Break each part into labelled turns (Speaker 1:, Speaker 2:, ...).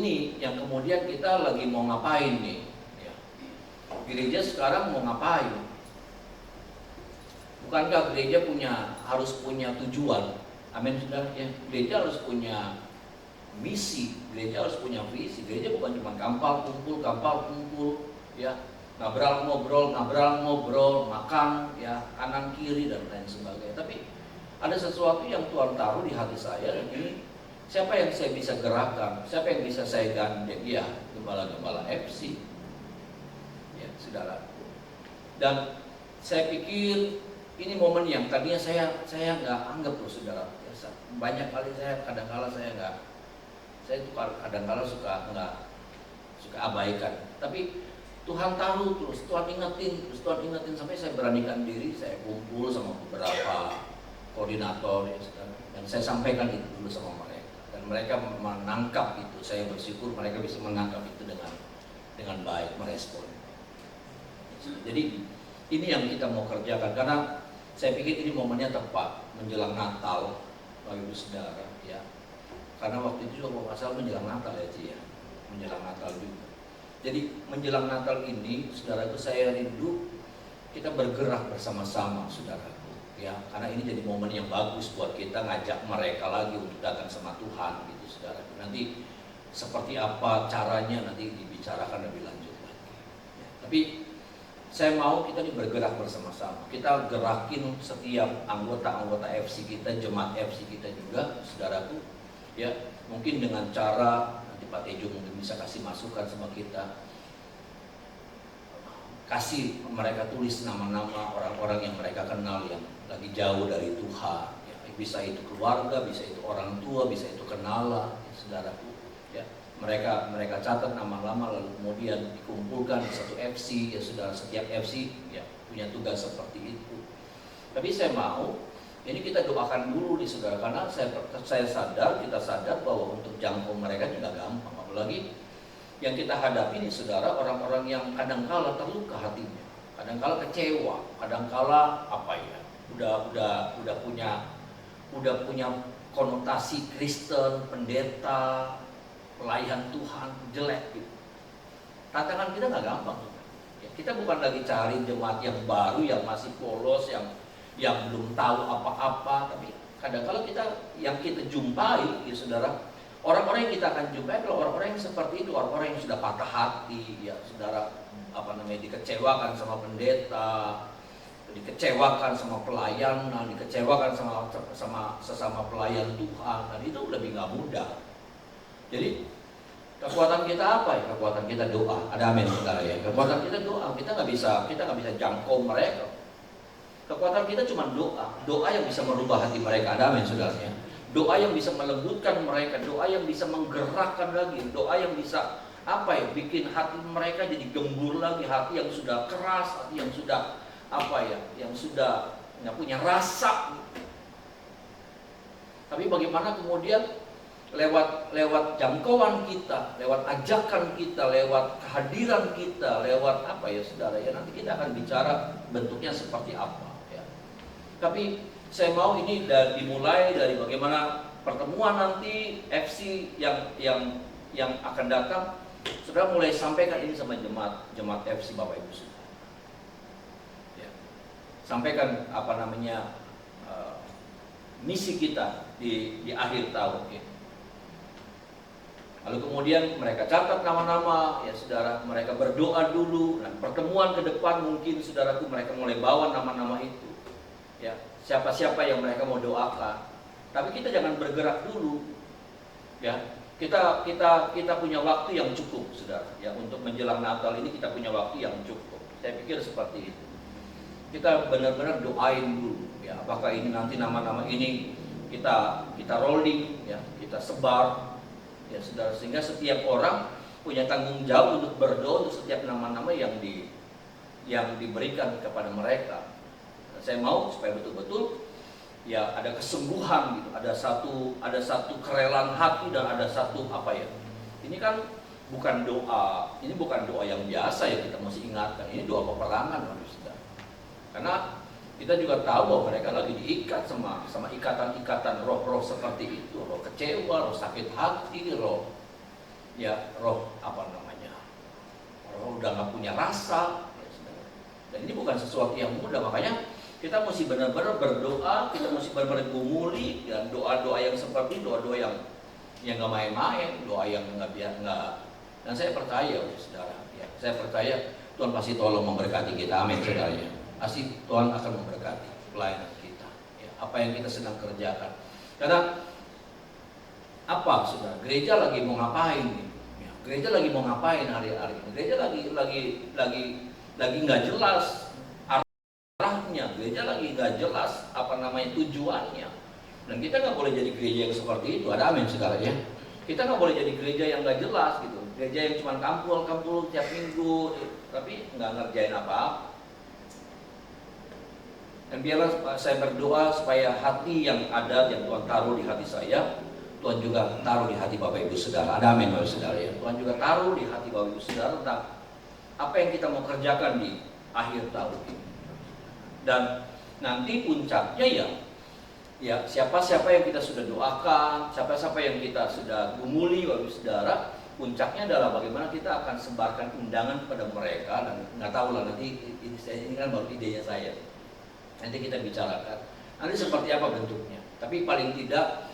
Speaker 1: ini yang kemudian kita lagi mau ngapain nih? Ya. Gereja sekarang mau ngapain? Bukankah gereja harus punya tujuan? Amin, sudah ya. Gereja harus punya misi, gereja harus punya visi. Gereja bukan cuma kampal kumpul, ya, ngobrol, makan, ya, kanan kiri dan lain sebagainya. Tapi ada sesuatu yang Tuhan taruh di hati saya, dan ini siapa yang saya bisa gerakkan, siapa yang bisa saya gandeng? Ya, gembala-gembala FC, ya, saudara. Dan saya pikir ini momen yang tadinya saya nggak anggap loh, saudara. Banyak kali kadang-kala saya suka abaikan. Tapi Tuhan taruh terus, Tuhan ingetin sampai saya beranikan diri, saya kumpul sama beberapa koordinator ya, dan saya sampaikan itu dulu sama mereka. Dan mereka menangkap itu. Saya bersyukur mereka bisa menangkap itu dengan baik, merespon. Jadi ini yang kita mau kerjakan, karena saya pikir ini momennya tepat menjelang Natal, Bapak Ibu Saudara, ya. Karena waktu itu juga kalau nggak salah menjelang Natal ya, Ci, ya. Menjelang Natal juga. Jadi menjelang Natal ini, saudaraku, saya rindu kita bergerak bersama-sama, saudaraku, ya. Karena ini jadi momen yang bagus buat kita ngajak mereka lagi untuk datang sama Tuhan, gitu, saudaraku. Nanti seperti apa caranya nanti dibicarakan lebih lanjut lagi. Ya. Tapi saya mau kita ini bergerak bersama-sama. Kita gerakin setiap anggota FC kita, jemaat FC kita juga, saudaraku. Ya, mungkin dengan cara nanti Pak Tejo mungkin bisa kasih masukan sama kita. Kasih mereka tulis nama-nama orang-orang yang mereka kenal yang lagi jauh dari Tuhan. Ya, bisa itu keluarga, bisa itu orang tua, bisa itu kenalan, ya, saudaraku. Ya. Mereka catat nama-nama lalu kemudian dikumpulkan di satu FC, ya saudara. Setiap FC ya punya tugas seperti itu. Tapi saya mau ini kita doakan dulu nih, saudara, karena kita sadar bahwa untuk jangkau mereka tidak gampang, apalagi yang kita hadapi nih, saudara, orang-orang yang kadangkala terluka hatinya, kadangkala kecewa, kadangkala apa ya, udah punya konotasi Kristen, pendeta, pelayan Tuhan jelek gitu. Tantangan kita nggak gampang. Ya, kita bukan lagi cari jemaat yang baru, yang masih polos, yang belum tahu apa-apa. Tapi kadang-kadang yang kita jumpai, ya saudara, orang-orang yang kita akan jumpai adalah orang-orang yang seperti itu, orang-orang yang sudah patah hati, ya saudara, dikecewakan sama pendeta, dikecewakan sama pelayanan, dikecewakan sama sesama pelayan Tuhan, dan itu lebih nggak mudah. Jadi kekuatan kita apa ya? Kekuatan kita doa. Ada amin, saudara ya. Kekuatan kita doa. Kita nggak bisa jangkau mereka. Kekuatan kita cuma doa yang bisa merubah hati mereka. Ada amin, saudara ya. Doa yang bisa melembutkan mereka, doa yang bisa menggerakkan lagi, doa yang bisa bikin hati mereka jadi gembur lagi, hati yang sudah keras, hati yang sudah yang sudah nggak punya rasa. Tapi bagaimana kemudian lewat jangkauan kita, lewat ajakan kita, lewat kehadiran kita, lewat saudara ya, nanti kita akan bicara bentuknya seperti apa ya. Tapi saya mau ini dimulai dari bagaimana pertemuan nanti FC yang akan datang, saudara mulai sampaikan ini sama jemaat FC Bapak Ibu saudara. Ya. Sampaikan misi kita di akhir tahun ya. Lalu kemudian mereka catat nama-nama, ya saudara, mereka berdoa dulu. Dan pertemuan ke depan mungkin saudaraku mereka mulai bawa nama-nama itu. Ya, siapa-siapa yang mereka mau doakan. Tapi kita jangan bergerak dulu. Ya, kita punya waktu yang cukup, saudara. Ya, untuk menjelang Natal ini kita punya waktu yang cukup. Saya pikir seperti itu. Kita benar-benar doain dulu. Ya, apakah ini nanti nama-nama ini kita rolling, ya, kita sebar. Ya, saudara, sehingga setiap orang punya tanggung jawab untuk berdoa untuk setiap nama-nama yang diberikan kepada mereka. Saya mau supaya betul-betul ya ada kesembuhan gitu, ada satu kerelaan hati dan ada satu Ini kan bukan doa yang biasa ya, kita mesti ingatkan. Ini doa peperangan, saudara. Karena kita juga tahu bahwa mereka lagi diikat sama ikatan-ikatan roh-roh seperti itu, roh kecewa, roh sakit hati, roh ya roh apa namanya, roh udah nggak punya rasa. Ya, saudara. Dan ini bukan sesuatu yang mudah, makanya kita mesti benar-benar berdoa, kita mesti benar-benar gumuli, dan doa-doa yang seperti doa-doa yang nggak main-main, doa yang nggak. Dan saya percaya, saudara, ya, saya percaya Tuhan pasti tolong memberkati kita, amin, saudara. Ya. Pasti Tuhan akan memberkati pelayanan kita, ya, apa yang kita sedang kerjakan. Karena apa, saudara? Gereja lagi mau ngapain? Ya, gereja lagi mau ngapain hari-hari ini? Gereja lagi nggak jelas arahnya. Gereja lagi nggak jelas apa namanya tujuannya. Dan kita nggak boleh jadi gereja yang seperti itu. Ada amin, saudara ya. Kita nggak boleh jadi gereja yang nggak jelas gitu. Gereja yang cuma kampul tiap minggu, tapi nggak ngerjain apa-apa. Dan biarlah saya berdoa supaya hati yang ada yang Tuhan taruh di hati saya, Tuhan juga taruh di hati Bapak Ibu Saudara. Ada amin, Bapak Saudara ya. Tuhan juga taruh di hati Bapak Ibu Saudara tentang apa yang kita mau kerjakan di akhir tahun ini. Dan nanti puncaknya ya siapa-siapa yang kita sudah doakan, siapa-siapa yang kita sudah gumuli Bapak Ibu Saudara, puncaknya adalah bagaimana kita akan sebarkan undangan kepada mereka. Dan nggak tahu lah nanti ini kan baru idenya saya. Nanti kita bicarakan nanti seperti apa bentuknya. Tapi paling tidak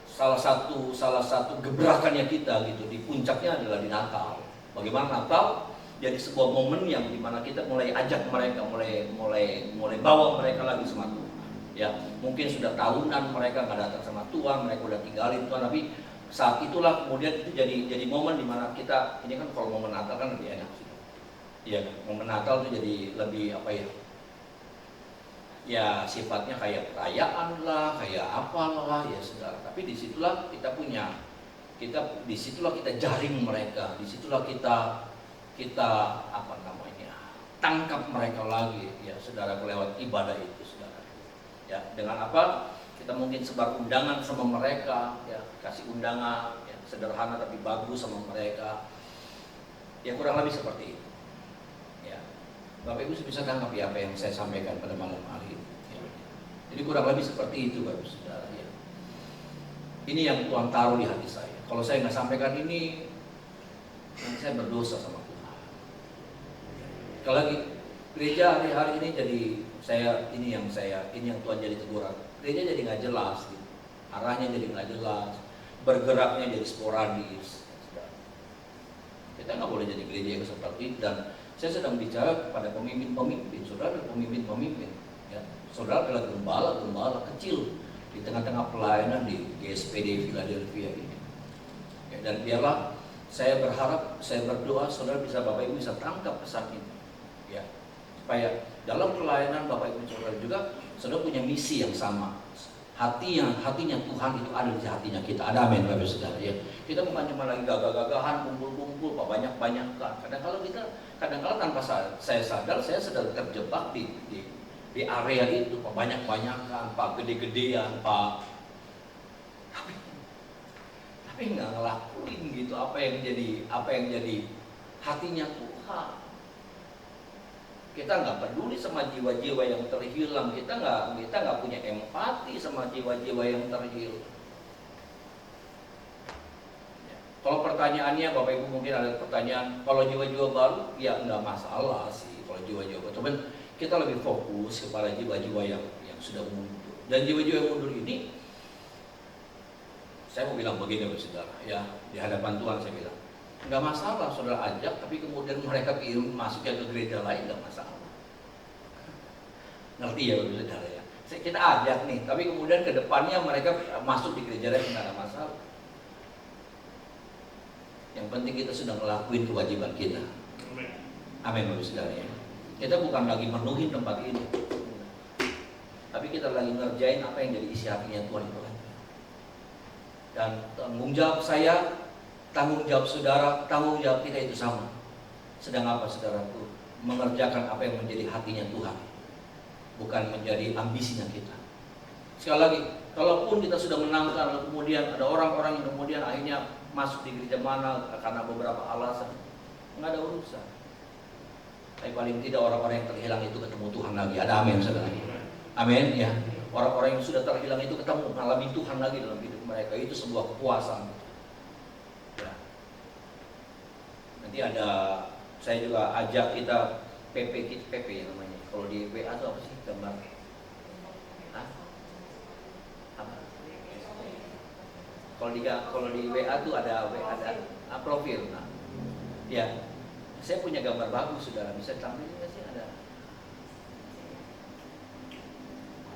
Speaker 1: salah satu gebrakannya kita gitu di puncaknya adalah di Natal. Bagaimana Natal jadi sebuah momen yang dimana kita mulai ajak mereka, mulai bawa mereka lagi sama Tuhan. Ya mungkin sudah tahunan mereka nggak datang sama Tuhan, mereka udah tinggalin Tuhan, tapi saat itulah kemudian itu jadi momen dimana kita, ini kan kalau momen Natal kan lebih enak sih. Iya, momen Natal itu jadi lebih apa ya sifatnya kayak perayaan lah, kayak apalah ya saudara. Tapi disitulah kita jaring mereka, disitulah kita apa namanya tangkap mereka lagi ya saudara lewat ibadah itu saudara. Ya dengan apa? Kita mungkin sebar undangan sama mereka, ya kasih undangan ya, sederhana tapi bagus sama mereka. Ya kurang lebih seperti itu. Ya. Bapak Ibu bisa tangkap ya apa yang saya sampaikan pada malam hari ini. Ya. Jadi kurang lebih seperti itu Bapak Ibu Saudara ya. Ini yang Tuhan taruh di hati saya. Kalau saya nggak sampaikan ini, nanti saya berdosa sama Tuhan. Kalau lagi gereja hari-hari ini jadi ini yang Tuhan jadi teguran. Gereja jadi nggak jelas, gitu. Arahnya jadi nggak jelas, bergeraknya jadi sporadis. Kita nggak boleh jadi gereja yang seperti itu. Dan saya sedang bicara kepada pemimpin-pemimpin, saudara adalah pemimpin-pemimpin. Ya. Saudara adalah gembala kecil di tengah-tengah pelayanan di GSPD Philadelphia ini. Ya, dan biarlah saya berharap, saya berdoa, saudara Bapak Ibu bisa tangkap pesan ini. Ya, supaya dalam pelayanan Bapak Ibu saudara juga saudara punya misi yang sama. Hatinya Tuhan itu ada di hatinya kita. Ada amin Bapak Saudara ya. Kita bukan cuma lagi gagah-gagahan, kumpul-kumpul, banyak-banyakkan. Kadang-kala tanpa saya sadar saya sedang terjebak di area itu, Pak banyak-banyakan, Pak gede-gedean, Pak. Tapi nggak ngelakuin gitu apa yang jadi hatinya Tuhan. Kita nggak peduli sama jiwa-jiwa yang terhilang, kita nggak punya empati sama jiwa-jiwa yang terhilang. Ya. Kalau pertanyaannya Bapak Ibu mungkin ada pertanyaan, kalau jiwa-jiwa baru ya nggak masalah sih kalau jiwa-jiwa baru. Cuman kita lebih fokus kepada jiwa-jiwa yang sudah mundur. Dan jiwa-jiwa yang mundur ini, saya mau bilang begini Bapak Saudara, ya di hadapan Tuhan saya bilang. Nggak masalah saudara ajak, tapi kemudian mereka masuknya ke gereja lain nggak masalah. Ngerti ya Bapak Saudara ya. Kita ajak nih, tapi kemudian ke depannya mereka masuk di gereja lain nggak ada masalah. Yang penting kita sudah ngelakuin kewajiban kita. Amin Bapak Saudara ya. Kita bukan lagi menuhin tempat ini, tapi kita lagi ngerjain apa yang jadi isi hatinya Tuhan itu kan. Dan tanggung jawab saya, tanggung jawab saudara, tanggung jawab kita itu sama. Sedang apa saudaraku? Mengerjakan apa yang menjadi hatinya Tuhan, bukan menjadi ambisinya kita. Sekali lagi, kalaupun kita sudah menangkan, lalu kemudian ada orang-orang yang kemudian akhirnya masuk di gereja mana karena beberapa alasan, nggak ada urusan. Tapi paling tidak orang-orang yang terhilang itu ketemu Tuhan lagi. Ada amin saudara. Amin ya. Orang-orang yang sudah terhilang itu ketemu, mengalami Tuhan lagi dalam hidup mereka. Itu sebuah kepuasan. Ya. Nanti ada, saya juga ajak kita PP namanya. Kalau di WA itu apa sih gambar? Hah? Apa? Kalau di WA tuh ada profil. Nah, ya, saya punya gambar bagus, saudara. Bisa tampilin nggak sih? Ada.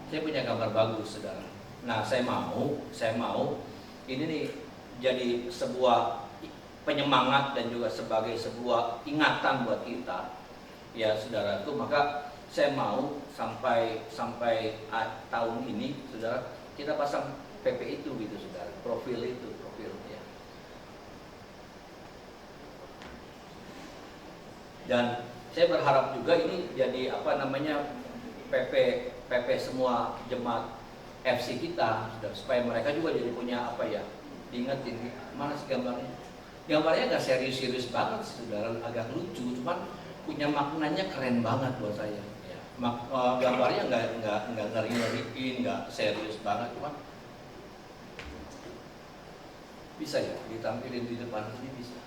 Speaker 1: Saya punya gambar bagus, saudara. Nah, saya mau ini nih jadi sebuah penyemangat dan juga sebagai sebuah ingatan buat kita, ya saudara. Itu maka saya mau sampai tahun ini, saudara, kita pasang PP itu gitu, saudara. Profil ya. Dan saya berharap juga ini jadi PP semua jemaat FC kita, supaya mereka juga jadi punya diingetin, mana sih gambarnya? Gambarnya agak serius-serius banget, saudara, agak lucu, cuman punya maknanya keren banget buat saya. Ya. Gambarnya nggak ngeri-ngeriin, nggak serius banget, cuman bisa ya ditampilin di depan ini bisa.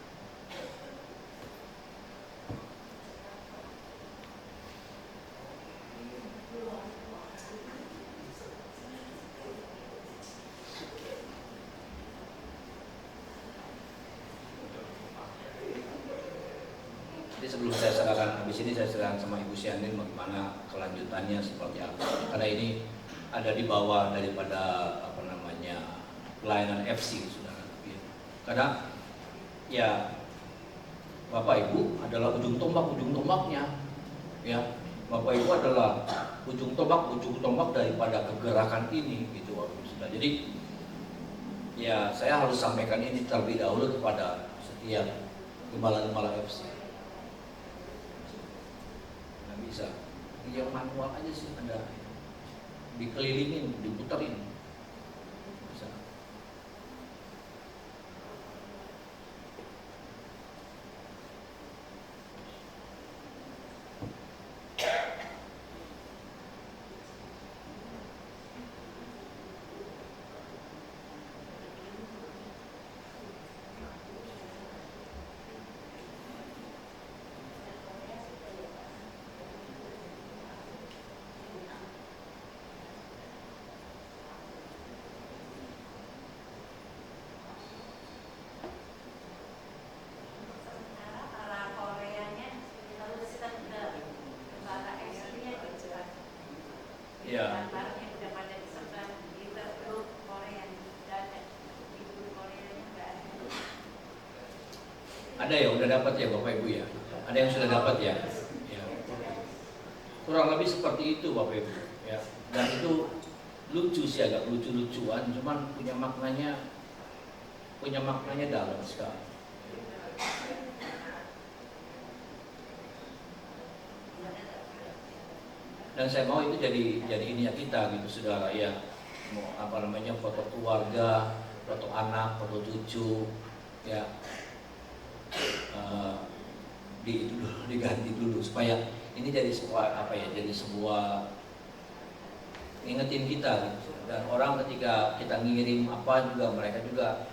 Speaker 1: Sebelum saya serahkan, habis ini saya serahkan sama Ibu Sianin bagaimana kelanjutannya seperti apa. Karena ini ada di bawah daripada pelayanan FC, saudara. Karena ya Bapak Ibu adalah ujung tombaknya, ya. Bapak Ibu adalah ujung tombak daripada kegerakan ini, gitu, sudah. Jadi ya saya harus sampaikan ini terlebih dahulu kepada setiap gembala-gembala FC. Bisa yang manual aja sih, ada dikelilingin, diputerin bisa. Ya. Ada ya, udah dapat ya Bapak Ibu ya. Ada yang sudah dapat ya. Ya. Kurang lebih seperti itu Bapak Ibu. Ya. Dan itu lucu sih, agak lucu-lucuan, cuman punya maknanya dalam sekali. Dan saya mau itu jadi ini ya kita gitu, saudara, ya. Mau foto keluarga, foto anak, foto cucu, ya. Diganti dulu supaya ini jadi sebuah jadi sebuah ngingetin kita gitu. Dan orang ketika kita ngirim juga mereka juga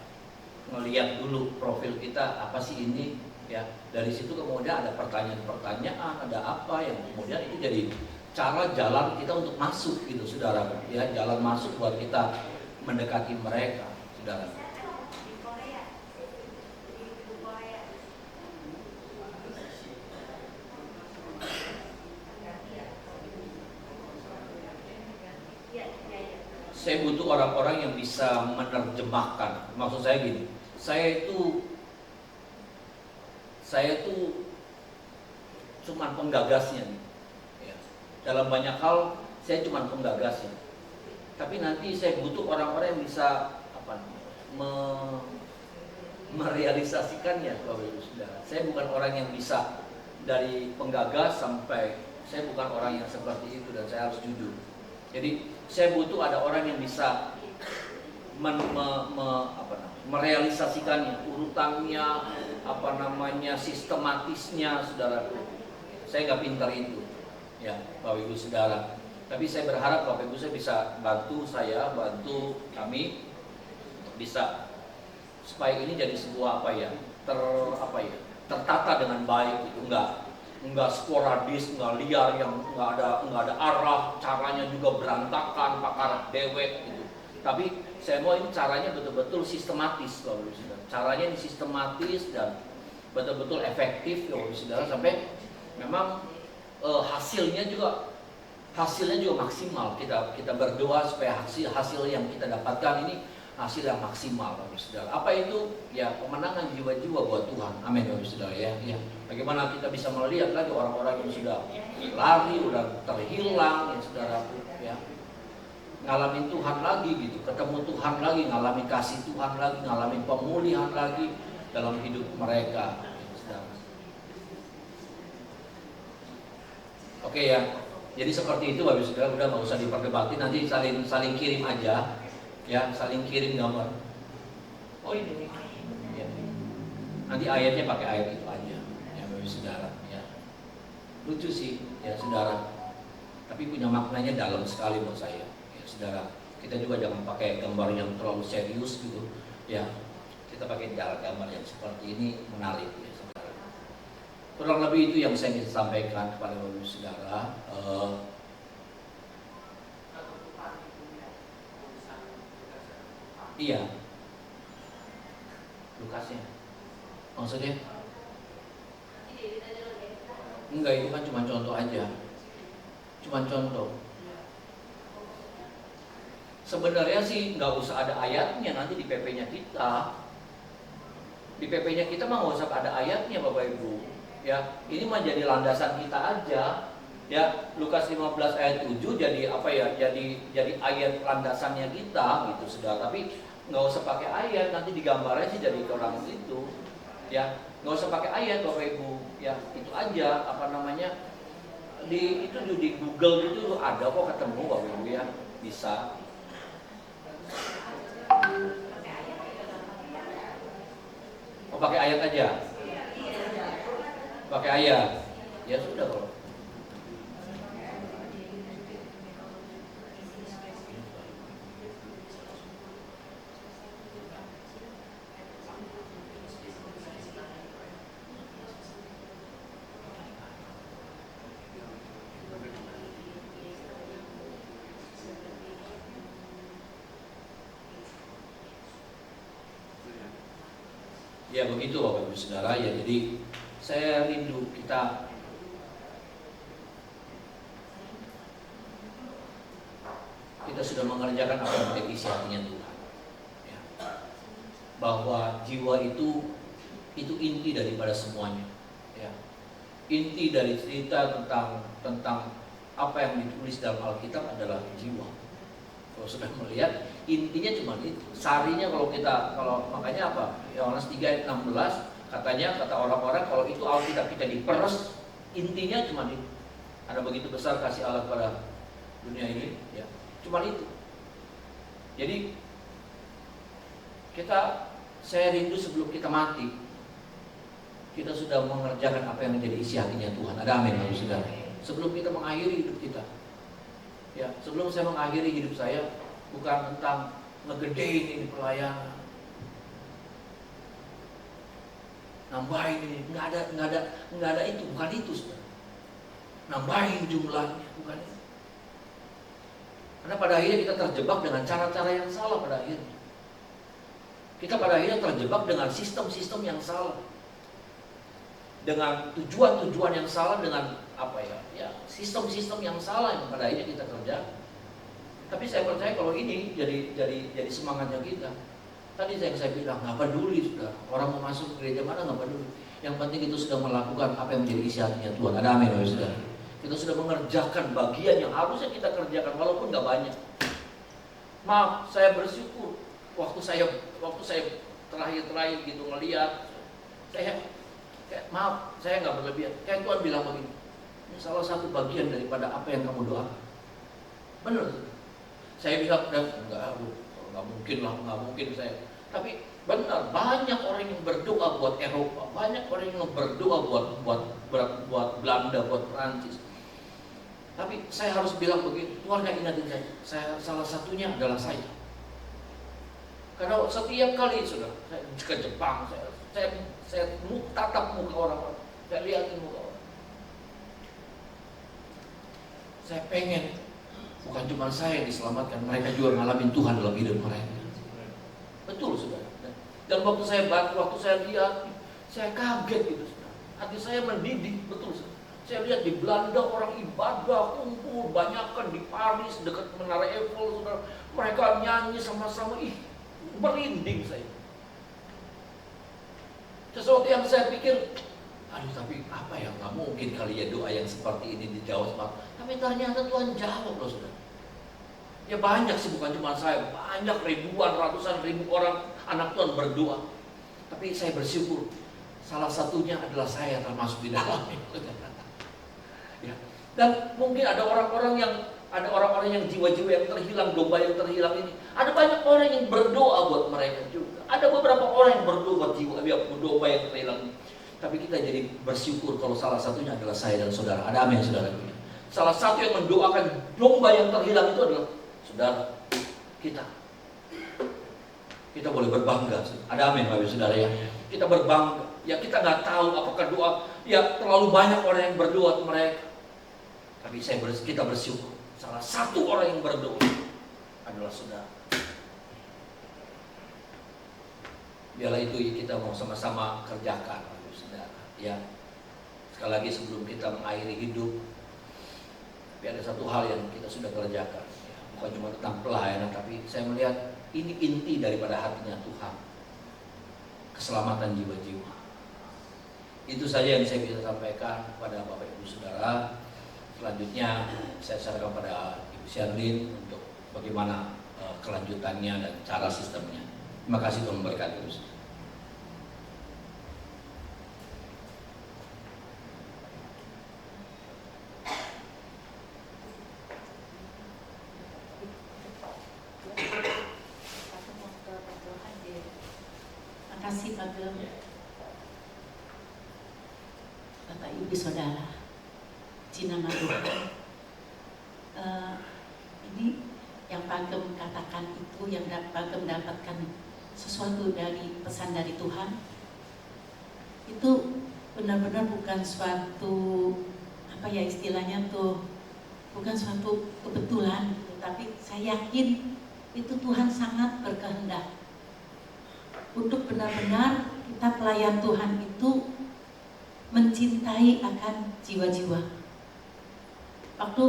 Speaker 1: ngelihat dulu profil kita apa sih ini, ya. Dari situ kemudian ada pertanyaan-pertanyaan, ada apa yang kemudian itu jadi jalan kita untuk masuk gitu, saudara, ya, jalan masuk buat kita mendekati mereka, saudara. Saya butuh orang-orang yang bisa menerjemahkan. Maksud saya gini, saya itu cuma penggagasnya nih. Ya. Dalam banyak hal saya cuma penggagasnya. Tapi nanti saya butuh orang-orang yang bisa merealisasikannya, Bapak Ibu Saudara. Saya bukan orang yang bisa dari penggagas sampai, saya bukan orang yang seperti itu, dan saya harus jujur. Jadi saya butuh ada orang yang bisa merealisasikannya, urutannya, sistematisnya, saudara. Saya nggak pintar itu, ya, Bapak Ibu Saudara. Tapi saya berharap Bapak Ibu saya bisa bantu kami bisa supaya ini jadi sebuah tertata dengan baik gitu, enggak sporadis, enggak liar, yang enggak ada arah, caranya juga berantakan, pakar dewek gitu. Tapi saya mau ini caranya betul-betul sistematis, Bapak Ibu Saudara. Caranya ini sistematis dan betul-betul efektif, Bapak Ibu Saudara, sampai memang hasilnya juga maksimal. Kita berdoa supaya hasil yang kita dapatkan ini hasil yang maksimal, Bapak Saudara. Apa itu? Ya, kemenangan jiwa-jiwa buat Tuhan. Amin, Bapak Saudara ya. Bagaimana kita bisa melihat lagi orang-orang yang sudah lari, sudah terhilang, ya Saudara ya. Ngalamin Tuhan lagi gitu, ketemu Tuhan lagi, ngalamin kasih Tuhan lagi, ngalamin pemulihan lagi dalam hidup mereka, ya, Saudara. Oke ya. Jadi seperti itu, Bapak Saudara, udah nggak usah diperdebatin, nanti saling kirim aja. Ya, saling kirim gambar. Oh ini ya. Nanti ayatnya pakai ayat itu aja, ya Bapak Saudara. Ya, lucu sih, ya Saudara. Tapi punya maknanya dalam sekali buat saya, ya Saudara. Kita juga jangan pakai gambar yang terlalu serius gitu, ya. Kita pakai gambar yang seperti ini menarik, ya Saudara. Kurang lebih itu yang saya ingin sampaikan kepada Bapak Saudara. Iya, Lukasnya. Maksudnya? Enggak, itu kan cuma contoh aja. Cuma contoh. Sebenarnya sih nggak usah ada ayatnya nanti di PP-nya kita. Di PP-nya kita mah nggak usah ada ayatnya, Bapak Ibu. Ya, ini mah jadi landasan kita aja. Ya, Lukas 15 ayat 7 jadi apa ya? Jadi ayat landasannya kita gitu, Saudara. Tapi nggak usah pakai ayat, nanti digambarnya sih jadi orang itu. Ya, nggak usah pakai ayat, Bapak Ibu. Ya, itu aja apa namanya? Di Google itu ada kok ketemu, Bapak Ibu ya. Bisa. Oh, pakai ayat aja. Pakai ayat. Ya sudah kalau. Ya begitu Bapak Ibu Saudara ya, jadi saya rindu kita sudah mengerjakan apa yang menjadi isi hatinya Tuhan ya. Bahwa jiwa itu inti daripada semuanya ya. Inti dari cerita tentang apa yang ditulis dalam Alkitab adalah jiwa. Kalau sudah melihat intinya cuma itu. Sarinya kalau makanya apa? Yohanes 3 ayat 16 kata orang-orang kalau itu Alkitab kita diperes, intinya cuma itu. Ada begitu besar kasih Allah pada dunia ini, ya. Cuma itu. Jadi saya rindu sebelum kita mati, kita sudah mengerjakan apa yang menjadi isi hatinya Tuhan. Ada amin, Bapak Saudara. Sebelum kita mengakhiri hidup kita, ya, sebelum saya mengakhiri hidup saya, bukan tentang ngegedein ini pelayanan, nambahin ini, nggak ada itu, bukan itu, saudara. Nambahin jumlahnya, bukan itu. Karena pada akhirnya kita terjebak dengan cara-cara yang salah pada akhirnya. Kita pada akhirnya terjebak dengan sistem-sistem yang salah, dengan tujuan-tujuan yang salah, dengan apa ya sistem-sistem yang salah yang pada akhirnya kita kerjakan. Tapi saya percaya kalau ini jadi semangatnya kita. Tadi saya bilang nggak peduli sudah orang mau masuk ke gereja mana, nggak peduli. Yang penting itu sudah melakukan apa yang menjadi isi hatinya Tuhan. Ada amin, saudara. Kita sudah mengerjakan bagian yang harusnya kita kerjakan walaupun nggak banyak. Maaf, saya bersyukur waktu saya terakhir gitu ngelihat, maaf saya nggak berlebihan. Kayak Tuhan bilang begini, ini salah satu bagian daripada apa yang kamu doakan. Benar. Saya bilang nggak mungkin saya. Tapi benar, banyak orang yang berdoa buat Eropa, banyak orang yang berdoa buat Belanda, buat Perancis. Tapi saya harus bilang begini, Tuhan nggak ingatin saya salah satunya adalah saya. Karena setiap kali sudah saya ke Jepang, saya tatap muka orang-orang, saya lihatin muka orang. Saya pengen bukan cuma saya yang diselamatkan, mereka juga ngalamin Tuhan dalam hidup mereka. Betul, saudara. Dan waktu saya lihat, saya kaget gitu, saudara. Hati saya mendidih, betul, saudara. Saya lihat di Belanda orang ibadah kumpul, banyakkan di Paris dekat Menara Eiffel, saudara. Mereka nyanyi sama-sama, merinding saya. Sesuatu yang saya pikir, aduh tapi apa ya, nggak mungkin kali ya doa yang seperti ini dijawab. Tapi ternyata Tuhan jawab loh, saudara. Ya banyak sih, bukan cuma saya, banyak ribuan, ratusan ribu orang anak Tuhan berdoa. Tapi saya bersyukur, salah satunya adalah saya termasuk di dalamnya. Ya. Dan mungkin ada orang-orang yang jiwa-jiwa yang terhilang, domba yang terhilang ini. Ada banyak orang yang berdoa buat mereka juga. Ada beberapa orang yang berdoa buat jiwa domba yang terhilang ini. Tapi kita jadi bersyukur kalau salah satunya adalah saya dan saudara. Ada amin, saudara. Salah satu yang mendoakan domba yang terhilang itu adalah saudara kita. Kita boleh berbangga. Ada amin, Bapak Saudara ya. Kita berbangga. Ya kita nggak tahu apakah doa. Ya terlalu banyak orang yang berdoa untuk mereka. Tapi kita bersyukur. Salah satu orang yang berdoa adalah saudara. Biarlah itu kita mau sama-sama kerjakan, Bapak Saudara. Ya. Sekali lagi sebelum kita mengakhiri hidup, tapi ada satu hal yang kita sudah kerjakan. Ya, bukan cuma tentang pelayanan, tapi saya melihat ini inti daripada hatinya Tuhan. Keselamatan jiwa-jiwa. Itu saja yang saya bisa sampaikan kepada Bapak Ibu Saudara. Selanjutnya saya serahkan kepada Ibu Sherlyn untuk bagaimana kelanjutannya dan cara sistemnya. Terima kasih Tuhan memberkati Ibu.
Speaker 2: Terima kasih Pak Gem. Bapak Ibu Saudara, puji nama Tuhan. Ini yang Pak Gem katakan itu, yang Pak Gem dapatkan sesuatu dari pesan dari Tuhan, itu benar-benar bukan suatu apa ya istilahnya tuh, bukan suatu kebetulan, tapi saya yakin itu Tuhan sangat berkehendak untuk benar-benar kita pelayan Tuhan itu mencintai akan jiwa-jiwa. Waktu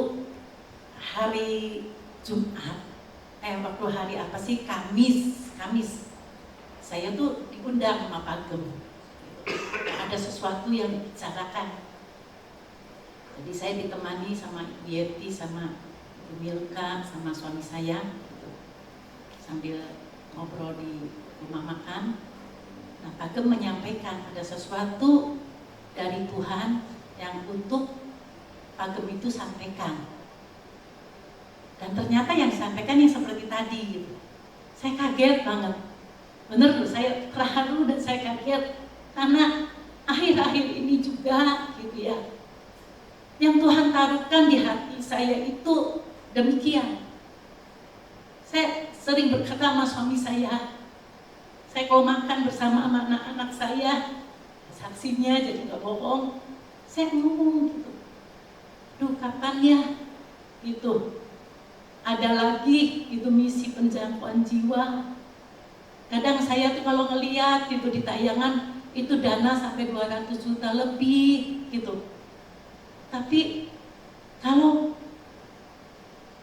Speaker 2: hari Jumat, waktu hari apa sih, Kamis, saya tuh diundang sama Pak Gem. Ada sesuatu yang dibicarakan. Jadi saya ditemani sama Ibu Yeti, sama Ibu Milka, sama suami saya, gitu. Sambil ngobrol di rumah makan. Nah, Pak Gem menyampaikan ada sesuatu dari Tuhan yang untuk Pak Gem itu sampaikan. Dan ternyata yang disampaikan yang seperti tadi gitu. Saya kaget banget. Bener loh, saya terharu dan saya kaget karena akhir-akhir ini juga gitu ya. Yang Tuhan taruhkan di hati saya itu demikian. Saya sering berkata sama suami saya kalau makan bersama anak-anak saya, saksinya jadi gak bohong, saya ngomong gitu, duh kapan ya gitu, ada lagi itu misi penjangkauan jiwa. Kadang saya tuh kalau ngeliat gitu di tayangan, itu dana sampai 200 juta lebih gitu. Tapi kalau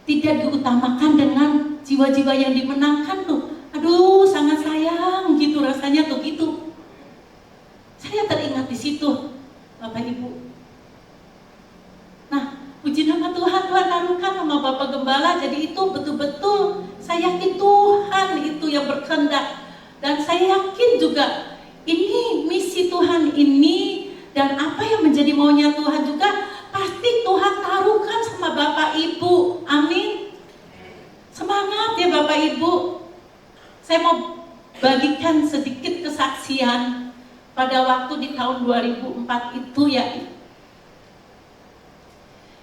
Speaker 2: tidak diutamakan dengan jiwa-jiwa yang dimenangkan tuh, aduh sangat sayang gitu rasanya tuh gitu. Saya teringat di situ, Bapak Ibu. Nah, puji nama Tuhan, Tuhan taruhkan sama Bapak Gembala. Jadi itu betul-betul saya yakin Tuhan itu yang berkehendak. Dan saya yakin juga ini misi Tuhan ini dan apa yang menjadi maunya Tuhan juga pasti Tuhan taruhkan sama Bapak Ibu. Amin. Semangat ya Bapak Ibu. Saya mau bagikan sedikit kesaksian pada waktu di tahun 2004 itu ya.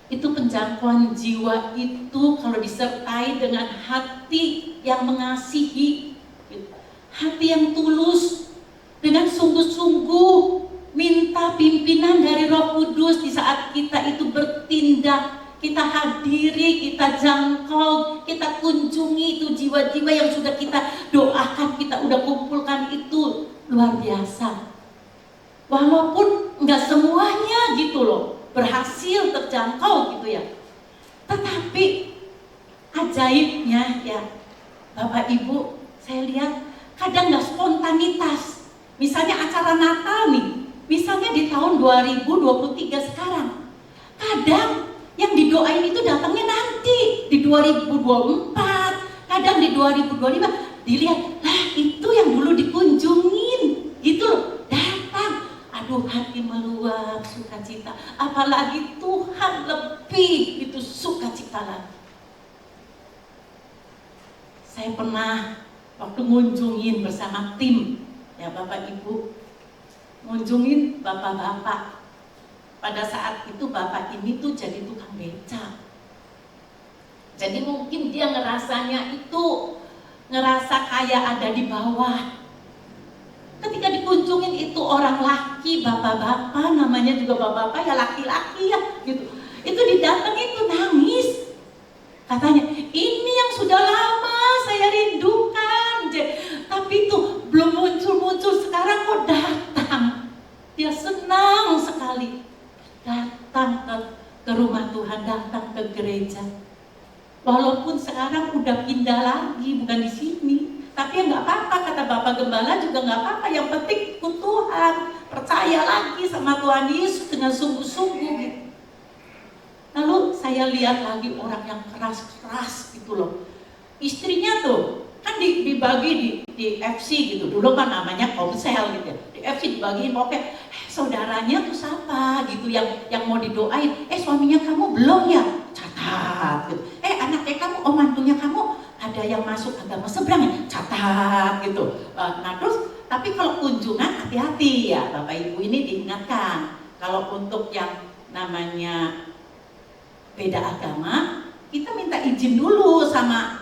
Speaker 2: Itu penjangkauan jiwa itu kalau disertai dengan hati yang mengasihi gitu. hati yang tulus, dengan sungguh-sungguh minta pimpinan dari Roh Kudus di saat kita itu bertindak, kita hadiri, kita jangkau, kita kunjungi itu jiwa-jiwa yang sudah kita doakan, kita udah kumpulkan, itu luar biasa. Walaupun nggak semuanya gitu loh berhasil terjangkau gitu ya, tetapi ajaibnya ya Bapak Ibu, saya lihat kadang nggak spontanitas. Misalnya acara Natal nih, misalnya di tahun 2023 sekarang, kadang yang didoain itu datangnya nanti di 2024, kadang di 2025 dilihat, lah itu yang dulu dikunjungin gitu loh, datang, aduh hati meluap, sukacita, apalagi Tuhan lebih itu sukacita lagi. Saya pernah waktu ngunjungin bersama tim ya Bapak Ibu, ngunjungin bapak-bapak. Pada saat itu bapak ini tuh jadi tukang beca. Jadi mungkin dia ngerasanya itu, ngerasa kayak ada di bawah. Ketika dikunjungin itu orang laki, bapak-bapak, namanya juga bapak-bapak ya laki-laki ya gitu. Itu didatengin itu nangis. Katanya, ini yang sudah lama saya rindukan, tapi itu belum muncul-muncul, sekarang kok datang. Dia senang sekali datang ke rumah Tuhan, datang ke gereja. Walaupun sekarang udah pindah lagi, bukan di sini, tapi ya nggak apa-apa, kata Bapak Gembala juga nggak apa-apa. Yang penting ikut Tuhan, percaya lagi sama Tuhan Yesus dengan sungguh-sungguh gitu. Lalu saya lihat lagi orang yang keras-keras gitu loh. Istrinya tuh kan dibagi di FC gitu. Dulu kan namanya komsel gitu ya. Di FC dibagiin, oke, saudaranya tuh siapa gitu yang mau didoain. Suaminya kamu belum ya? Catat gitu. Anaknya kamu, mantunya kamu ada yang masuk agama seberang ya? Catat gitu. Nah terus, tapi kalau kunjungan hati-hati ya Bapak Ibu, ini diingatkan. Kalau untuk yang namanya beda agama, kita minta izin dulu sama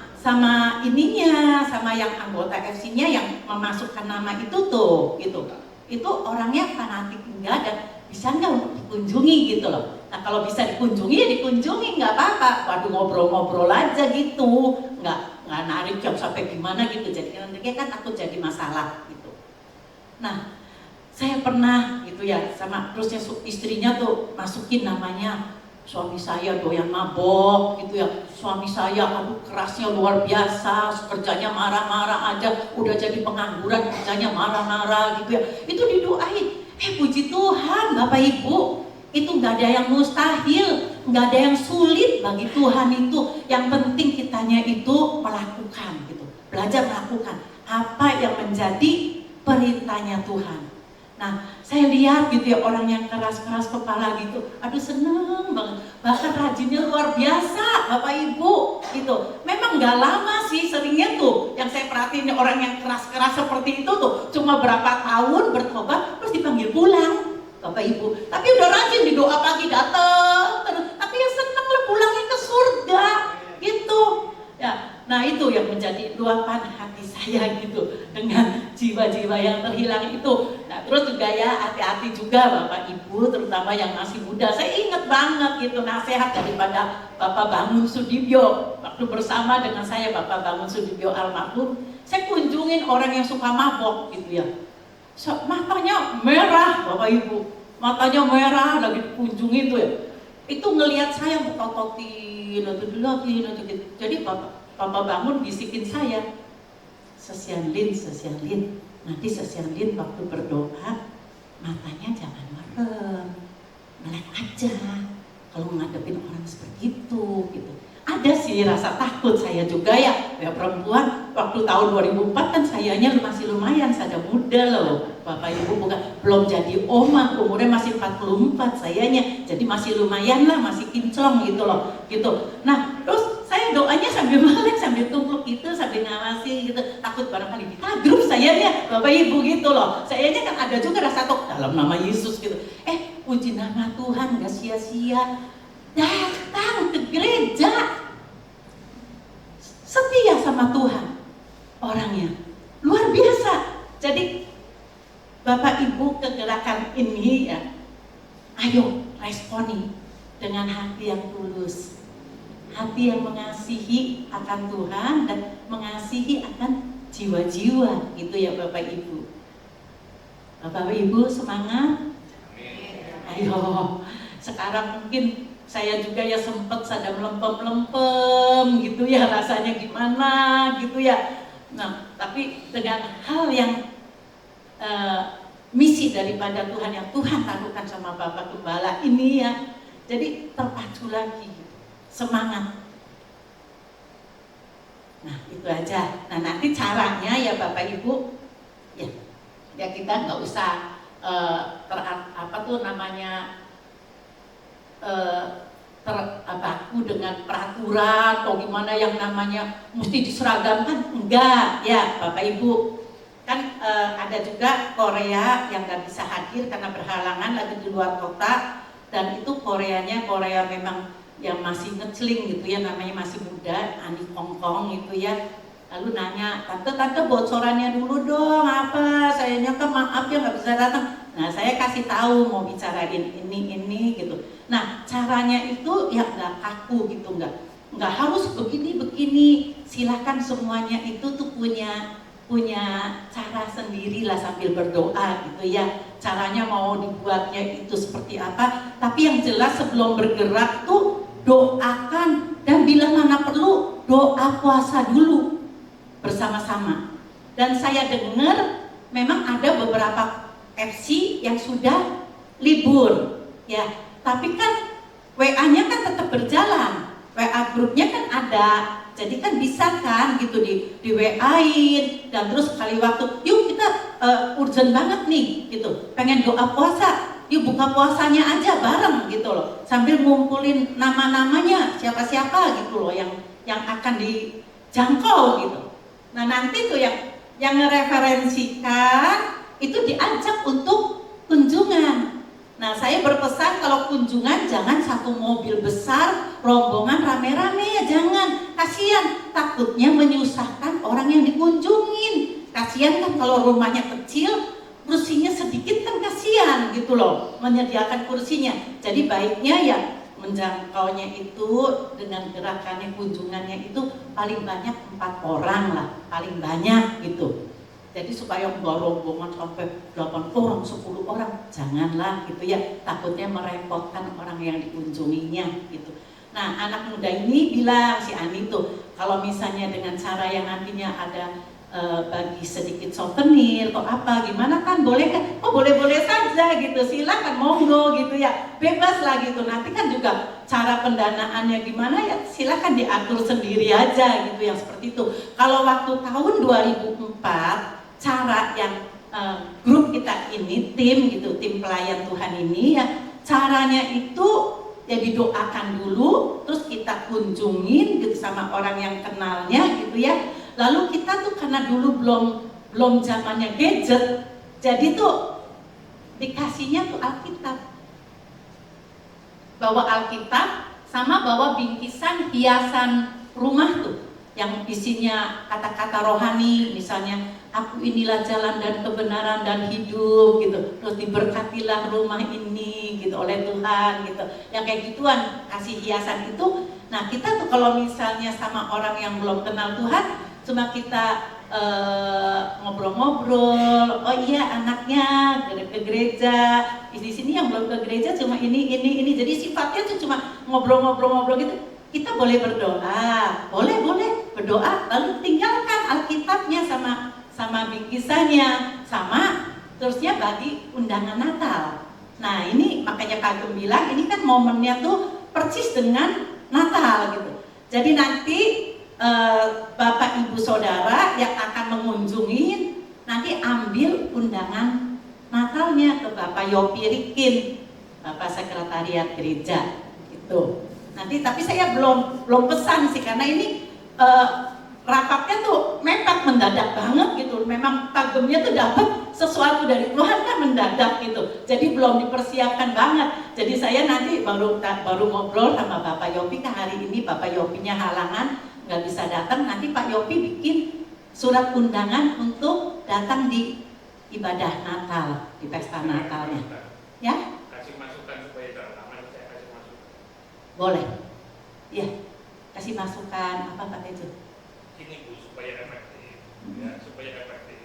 Speaker 2: ininya, sama yang anggota FC-nya yang memasukkan nama itu tuh, gitu. Itu orangnya fanatik enggak dan bisa enggak untuk dikunjungi gitu loh. Nah kalau bisa dikunjungi ya dikunjungi, nggak apa-apa. Waduh, ngobrol-ngobrol aja gitu, nggak narik yang sampai gimana gitu. Jadi nanti kan takut jadi masalah gitu. Nah saya pernah gitu ya, sama terusnya istrinya tuh masukin namanya. Suami saya doyan mabok gitu ya, suami saya aduh kerasnya luar biasa, kerjanya marah-marah aja, udah jadi pengangguran, kerjanya marah-marah gitu ya. Itu didoain. Puji Tuhan Bapak Ibu, itu nggak ada yang mustahil, nggak ada yang sulit bagi Tuhan itu. Yang penting kitanya itu melakukan gitu, belajar melakukan apa yang menjadi perintahnya Tuhan. Nah, saya lihat gitu ya orang yang keras-keras kepala gitu, aduh seneng banget, bahkan rajinnya luar biasa Bapak Ibu gitu. Memang nggak lama sih, seringnya tuh yang saya perhatiin orang yang keras-keras seperti itu tuh cuma berapa tahun bertobat terus dipanggil pulang Bapak Ibu. Tapi udah rajin di doa pagi datang terus, tapi yang seneng lah pulangnya ke surga gitu ya. Nah itu yang menjadi luapan hati saya gitu dengan jiwa-jiwa yang terhilang itu. Nah terus juga ya hati-hati juga Bapak Ibu, terutama yang masih muda. Saya ingat banget gitu nasihat daripada Bapak Bangun Sudibyo. Waktu bersama dengan saya Bapak Bangun Sudibyo almarhum, saya kunjungin orang yang suka mabok gitu ya. Matanya merah Bapak Ibu, matanya merah lagi dikunjungi itu ya. Itu ngelihat saya bertototin, gitu. Jadi Bapak Bangun bisikin saya, sesianlin, nanti sesianlin waktu berdoa matanya jangan merem, melek aja kalau ngadepin orang seperti itu gitu. Ada sih rasa takut saya juga ya perempuan. Waktu tahun 2004 kan sayanya masih lumayan, saya muda loh Bapak Ibu, belum jadi oma, umurnya masih 44 sayanya, jadi masih lumayan lah, masih kinclong gitu loh gitu. Nah terus saya doanya sambil melek, sambil tumpluk gitu, sambil ngawasi gitu, takut barangkali ditagrup sayanya Bapak Ibu gitu loh. Sayanya kan ada juga rasa takut dalam nama Yesus gitu. Puji nama Tuhan, gak sia-sia datang ke gereja, setia sama Tuhan orangnya luar biasa Jadi Bapak Ibu kegerakan ini ya, ayo responi dengan hati yang tulus, hati yang mengasihi akan Tuhan dan mengasihi akan jiwa-jiwa, gitu ya Bapak Ibu. Bapak Ibu semangat. Ayo, sekarang mungkin saya juga ya sempat sadam lempem-lempem gitu ya, rasanya gimana gitu ya. Nah, tapi dengan hal yang misi daripada Tuhan yang Tuhan taruhkan sama Bapak Gembala ini ya, jadi terpacu lagi, semangat. Nah, itu aja. Nah, nanti caranya ya Bapak Ibu, ya kita nggak usah terpaku dengan peraturan atau gimana yang namanya mesti diseragamkan, enggak ya Bapak Ibu. Kan ada juga Korea yang nggak bisa hadir karena berhalangan lagi di luar kota, dan itu Koreanya Korea memang yang masih ngeceling gitu ya, namanya masih muda, Ani Kongkong gitu ya. Lalu nanya, tante bocorannya dulu dong, apa? Sayanya kan maaf ya nggak bisa datang. Nah, saya kasih tahu mau bicarain ini gitu. Nah, caranya itu ya nggak kaku gitu, nggak harus begini. Silakan semuanya itu tuh punya cara sendiri lah sambil berdoa gitu ya. Caranya mau dibuatnya itu seperti apa? Tapi yang jelas sebelum bergerak tuh doakan, dan bila mana perlu doa puasa dulu bersama-sama. Dan saya dengar memang ada beberapa FC yang sudah libur ya, tapi kan WA-nya kan tetap berjalan, WA grupnya kan ada, jadi kan bisa kan gitu di WA-in, dan terus sekali waktu yuk kita urgent banget nih gitu, pengen doa puasa, yuk buka puasanya aja bareng gitu loh, sambil ngumpulin nama-namanya siapa-siapa gitu loh yang akan dijangkau gitu. Nah, nanti tuh yang ngereferensikan itu diajak untuk kunjungan. Nah, saya berpesan kalau kunjungan jangan satu mobil besar, rombongan rame-rame ya, jangan. Kasihan, takutnya menyusahkan orang yang dikunjungin. Kasihan kan kalau rumahnya kecil, kursinya sedikit kan kasihan gitu loh, menyediakan kursinya. Jadi baiknya ya menjangkaunya itu dengan gerakannya, kunjungannya itu paling banyak 4 orang lah, paling banyak gitu. Jadi supaya enggak rombongan sampai 8 orang, 10 orang, janganlah gitu ya, takutnya merepotkan orang yang dikunjunginya gitu. Nah, anak muda ini bilang, si Ani tuh, kalau misalnya dengan cara yang nantinya ada bagi sedikit souvenir atau apa gimana kan, boleh kan? Oh, boleh-boleh saja gitu, silakan monggo gitu ya, bebas lah gitu. Nanti kan juga cara pendanaannya gimana ya, silakan diatur sendiri aja gitu, yang seperti itu. Kalau waktu tahun 2004 cara yang grup kita ini, tim gitu, tim pelayan Tuhan ini ya, caranya itu ya didoakan dulu, terus kita kunjungin gitu sama orang yang kenalnya gitu ya. Lalu kita tuh karena dulu belum zamannya gadget, jadi tuh dikasihnya tuh Alkitab. Bawa Alkitab sama bawa bingkisan hiasan rumah tuh yang isinya kata-kata rohani, misalnya aku inilah jalan dan kebenaran dan hidup gitu. Terus diberkatilah rumah ini gitu oleh Tuhan gitu. Yang kayak gituan, kasih hiasan itu. Nah, kita tuh kalau misalnya sama orang yang belum kenal Tuhan, cuma kita ngobrol-ngobrol, oh iya anaknya ke gereja, di sini yang belum ke gereja cuma ini. Jadi sifatnya tuh cuma ngobrol-ngobrol gitu. Kita boleh berdoa, boleh berdoa, lalu tinggalkan Alkitabnya sama bingkisannya, sama terusnya bagi undangan Natal. Nah, ini makanya Kak Gem bilang ini kan momennya tuh persis dengan Natal gitu. Jadi nanti Bapak Ibu Saudara yang akan mengunjungi nanti ambil undangan Natalnya ke Bapak Yopi Rikin, Bapak Sekretariat Gereja gitu. Nanti tapi saya belum pesan sih, karena ini rapatnya tuh mepet, mendadak banget gitu. Memang kagemnya tuh dapat sesuatu dari Tuhan kan mendadak gitu. Jadi belum dipersiapkan banget. Jadi saya nanti baru ngobrol sama Bapak Yopi, kan hari ini Bapak Yopinya halangan, nggak bisa datang. Nanti Pak Yopi bikin surat undangan untuk datang di ibadah Natal, di pesta Natalnya. Ya?
Speaker 3: Kasih masukan supaya terlalu saya kasih masukan.
Speaker 2: Boleh. Iya. Kasih masukan apa Pak Tejo?
Speaker 3: Ini Bu, supaya efektif. Ya, supaya efektif.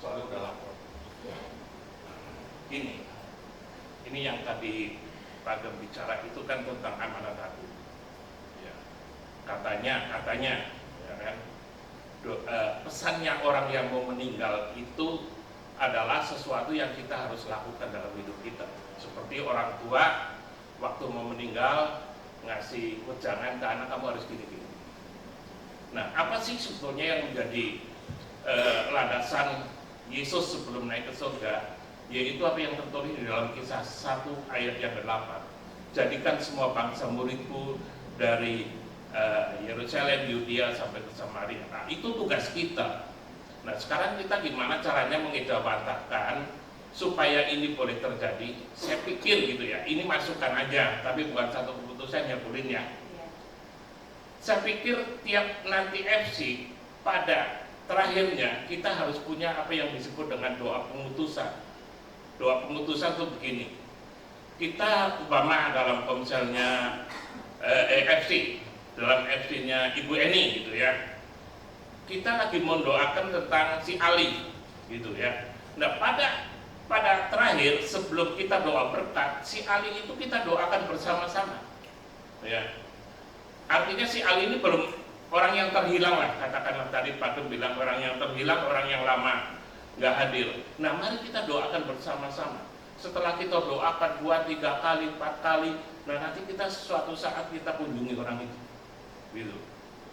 Speaker 3: Soalnya udah lapor. Ini yang tadi Pak Gem bicara itu kan tentang amanat agung. Ya. Katanya, ya kan, pesannya orang yang mau meninggal itu adalah sesuatu yang kita harus lakukan dalam hidup kita. Seperti orang tua waktu mau meninggal ngasih wejangan ke anak, kamu harus gini-gini. Nah, apa sih sebetulnya yang menjadi landasan Yesus sebelum naik ke surga? Yaitu apa yang tertulis di dalam Kisah 1 ayat yang ke-8. Jadikan semua bangsa muridku dari Yerusalem, Yudea sampai ke Samaria. Nah, itu tugas kita. Nah, sekarang kita gimana caranya mengejawantahkan supaya ini boleh terjadi? Saya pikir gitu ya, ini masukan aja, tapi bukan satu keputusan ya Bulin ya. Saya pikir tiap nanti FC pada terakhirnya kita harus punya apa yang disebut dengan doa pengutusan. Doa pengutusan itu begini. Kita umpama dalam misalnya FC, dalam FC-nya Ibu Eni gitu ya. Kita lagi mendoakan tentang si Ali gitu ya. Nah, pada terakhir sebelum kita doa berkat, si Ali itu kita doakan bersama-sama. Ya. Artinya si Ali ini belum orang yang terhilang lah, katakanlah tadi Pak Gem bilang orang yang terhilang, orang yang lama nggak hadir. Nah, mari kita doakan bersama-sama. Setelah kita doakan 2, 3 kali, 4 kali, nah nanti kita suatu saat kita kunjungi orang itu. Gitu.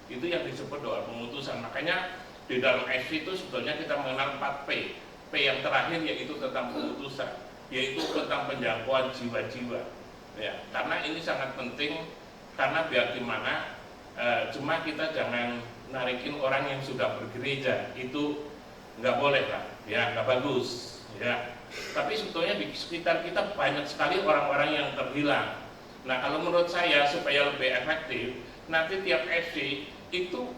Speaker 3: Itu yang disebut doa pengutusan. Makanya di dalam FC itu sebetulnya kita mengenal 4 P. P yang terakhir yaitu tentang pengutusan, yaitu tentang penjangkauan jiwa-jiwa. Ya, karena ini sangat penting, karena biar gimana cuma kita jangan narikin orang yang sudah bergereja, itu nggak boleh lah, ya nggak bagus, ya. Tapi sebetulnya di sekitar kita banyak sekali orang-orang yang terhilang. Nah, kalau menurut saya supaya lebih efektif, nanti tiap FC itu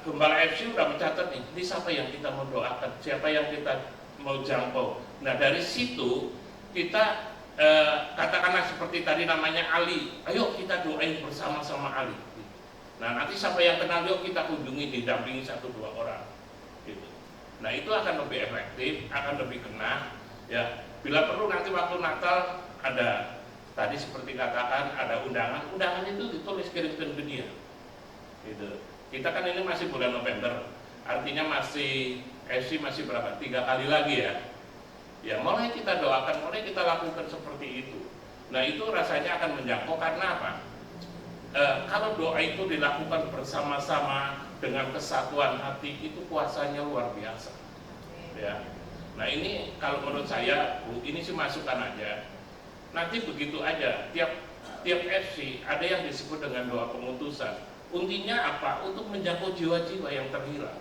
Speaker 3: gembala FC udah mencatat nih, ini siapa yang kita mau doakan, siapa yang kita mau jangkau. Nah, dari situ kita katakanlah seperti tadi namanya Ali, ayo kita doain bersama-sama Ali. Nah, nanti siapa yang kenal, yuk kita kunjungi, didampingi 1-2 orang. Gitu. Nah, itu akan lebih efektif, akan lebih kena. Ya, bila perlu nanti waktu Natal ada tadi seperti katakan ada undangan itu ditulis kirimkan ke dia. Gitu. Kita kan ini masih bulan November, artinya masih FC masih berapa? 3 kali lagi ya. Ya, mulai kita doakan, mulai kita lakukan seperti itu. Nah, itu rasanya akan menjangkau karena apa? Kalau doa itu dilakukan bersama-sama dengan kesatuan hati, itu kuasanya luar biasa. Ya. Nah, ini kalau menurut saya, Bu, ini sih masukan aja. Nanti begitu aja, tiap FC ada yang disebut dengan doa pengutusan. Intinya apa? Untuk menjangkau jiwa-jiwa yang terhilang.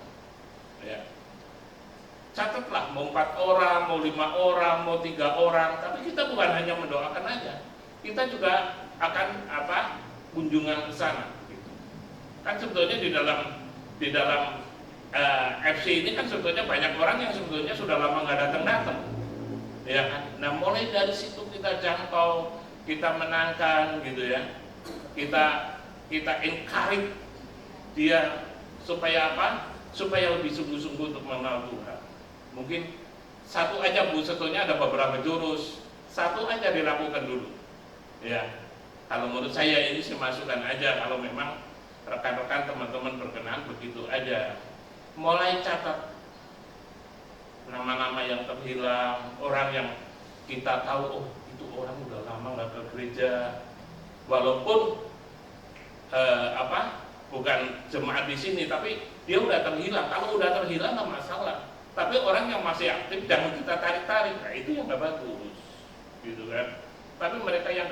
Speaker 3: Ya. Catatlah, mau 4 orang, mau 5 orang, mau 3 orang, tapi kita bukan hanya mendoakan aja, kita juga akan kunjungan ke sana. Gitu. Kan sebetulnya di dalam FC ini kan sebetulnya banyak orang yang sebetulnya sudah lama nggak datang, ya kan. Nah, mulai dari situ kita jangkau, kita menangkan, gitu ya. Kita encourage dia supaya apa? Supaya lebih sungguh-sungguh untuk mengenal Tuhan. Mungkin satu aja, Bu, sebetulnya ada beberapa jurus, satu aja dilakukan dulu. Ya, kalau menurut saya ini sih masukan aja, kalau memang rekan-rekan teman-teman berkenan begitu aja. Mulai catat nama-nama yang terhilang, orang yang kita tahu, oh itu orang udah lama nggak ke gereja, walaupun bukan jemaat di sini, tapi dia udah terhilang. Kalau udah terhilang nggak masalah. Tapi orang yang masih aktif jangan kita tarik-tarik, nah itu yang nggak bagus, gitu kan. Tapi mereka yang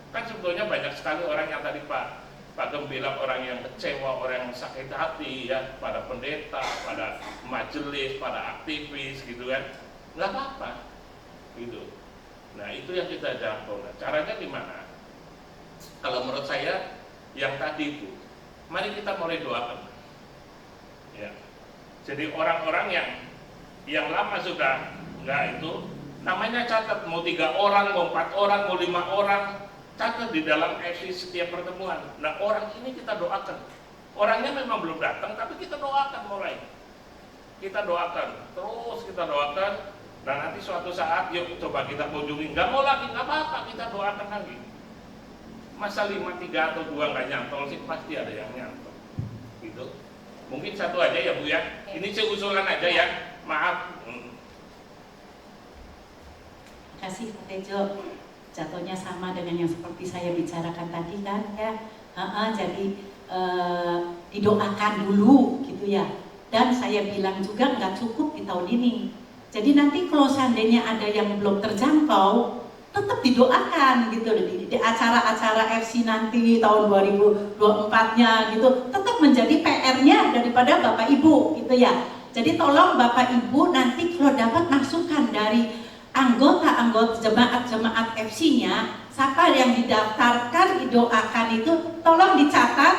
Speaker 3: kan sebetulnya banyak sekali orang yang tadi Pak Gem bilang orang yang kecewa, orang yang sakit hati ya, pada pendeta, pada majelis, pada aktivis, gitu kan, nggak apa-apa, gitu. Nah, itu yang kita jangkau. Nah, caranya gimana? Kalau menurut saya yang tadi itu, mari kita mulai doakan. Ya. Jadi orang-orang yang lama sudah enggak itu, namanya catat, mau 3 orang, mau 4 orang, mau 5 orang, catat di dalam FC setiap pertemuan. Nah, orang ini kita doakan. Orangnya memang belum datang, tapi kita doakan mulai. Kita doakan, terus kita doakan. Dan nanti suatu saat, yuk coba kita kunjungi. Nggak mau lagi, nggak apa-apa, kita doakan lagi. Masa 5, 3 atau 2 nggak nyantol sih, pasti ada yang nyantol. Gitu. Mungkin satu aja ya Bu ya. Ini usulan aja ya. Maaf.
Speaker 2: Kasih Pak Tejo, jatuhnya sama dengan yang seperti saya bicarakan tadi kan ya. Jadi didoakan dulu gitu ya. Dan saya bilang juga nggak cukup di tahun ini. Jadi nanti kalau seandainya ada yang belum terjangkau, tetap didoakan gitu di acara-acara FC nanti tahun 2024-nya gitu, tetap menjadi PR-nya daripada Bapak Ibu gitu ya. Jadi tolong Bapak Ibu nanti kalau dapat masukan dari anggota-anggota jemaat FC-nya, siapa yang didaftarkan, didoakan itu tolong dicatat,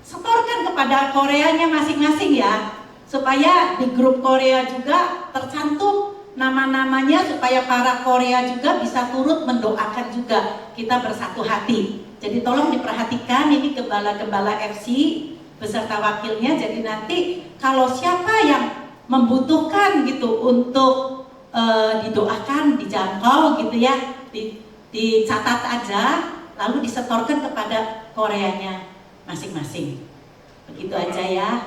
Speaker 2: setorkan kepada Koreanya masing-masing ya, supaya di grup Korea juga tercantum nama-namanya, supaya para Korea juga bisa turut mendoakan juga, kita bersatu hati. Jadi tolong diperhatikan ini gembala-gembala FC beserta wakilnya. Jadi nanti kalau siapa yang membutuhkan gitu untuk didoakan, dijangkau gitu ya, dicatat aja, lalu disetorkan kepada Koreanya masing-masing. Begitu aja ya.